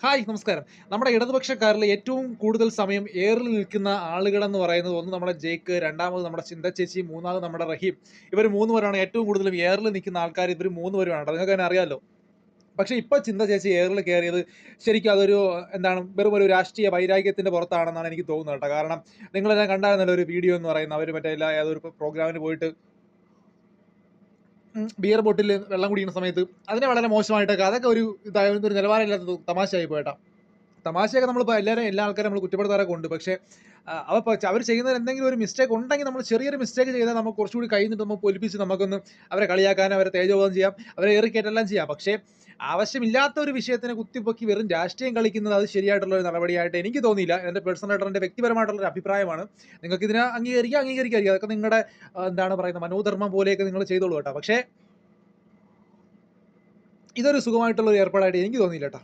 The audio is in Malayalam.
ഹായ് നമസ്കാരം. നമ്മുടെ ഇടതുപക്ഷക്കാരിൽ ഏറ്റവും കൂടുതൽ സമയം ഏറിൽ നിൽക്കുന്ന ആളുകളെന്ന് പറയുന്നത് ഒന്ന് നമ്മുടെ ജേക്ക്, രണ്ടാമത് നമ്മുടെ ചിന്ത ചേച്ചി, മൂന്നാമത് നമ്മുടെ റഹീം. ഇവർ 3 പേരാണ് ഏറ്റവും കൂടുതലും ഏറിൽ നിൽക്കുന്ന ആൾക്കാർ ഇവർ 3 പേരുമാണ് ട്ടോ. നിങ്ങൾക്ക് തന്നെ അറിയാലോ. പക്ഷേ ഇപ്പൊ ചിന്ത ചേച്ചി ഏറിൽ കയറിയത് ശരിക്കും അതൊരു എന്താണ് വെറും ഒരു രാഷ്ട്രീയ വൈരാഗ്യത്തിന്റെ പുറത്താണെന്നാണ് എനിക്ക് തോന്നുന്നത് കേട്ടോ. കാരണം നിങ്ങളെല്ലാം കണ്ടായിരുന്നല്ലോ ഒരു വീഡിയോ എന്ന് പറയുന്നത്. അവര് മറ്റേ ഏതൊരു പ്രോഗ്രാമിന് പോയിട്ട് ബിയർ ബോട്ടിലിൽ വെള്ളം കുടിക്കുന്ന സമയത്ത് അതിനെ വളരെ മോശമായിട്ടൊക്കെ അതൊക്കെ ഒരു ഒരു നിലവാരമില്ലാത്ത തമാശയായി പോയിട്ടോ. തമാശയൊക്കെ നമ്മളിപ്പോൾ എല്ലാ ആൾക്കാരും നമ്മൾ കുറ്റപ്പെടുത്താറൊക്കെ ഉണ്ട്. പക്ഷേ അവ അവർ ചെയ്യുന്നതിൽ എന്തെങ്കിലും ഒരു മിസ്റ്റേക്ക് ഉണ്ടെങ്കിൽ നമ്മൾ ചെറിയൊരു മിസ്റ്റേക്ക് ചെയ്താൽ നമുക്ക് കുറച്ചുകൂടി കയ്യിൽ നിന്നിട്ട് നമുക്ക് പൊലിപ്പിച്ച് നമുക്കൊന്ന് അവരെ കളിയാക്കാനും, അവരെ തേജോവധം ചെയ്യാം, അവരെ ഏറിക്കേറ്റെല്ലാം ചെയ്യാം. പക്ഷേ ആവശ്യമില്ലാത്ത ഒരു വിഷയത്തിനെ കുത്തിപ്പൊക്കി വെറും രാഷ്ട്രീയം കളിക്കുന്നത് അത് ശരിയായിട്ടുള്ള ഒരു നടപടിയായിട്ട് എനിക്ക് തോന്നിയില്ല. എൻ്റെ പേഴ്സണലായിട്ടുള്ള എൻ്റെ വ്യക്തിപരമായിട്ടുള്ള ഒരു അഭിപ്രായമാണ്. നിങ്ങൾക്ക് ഇതിനെ അംഗീകരിക്കാം, അംഗീകരിക്കാതിരിക്കാം. അതൊക്കെ നിങ്ങളുടെ എന്താണ് പറയുന്നത് മനോധർമ്മം പോലെയൊക്കെ നിങ്ങൾ ചെയ്തോളൂ കേട്ടോ. പക്ഷേ ഇതൊരു സുഖമായിട്ടുള്ള ഒരു ഏർപ്പാടായിട്ട് എനിക്ക് തോന്നിയില്ല കേട്ടോ.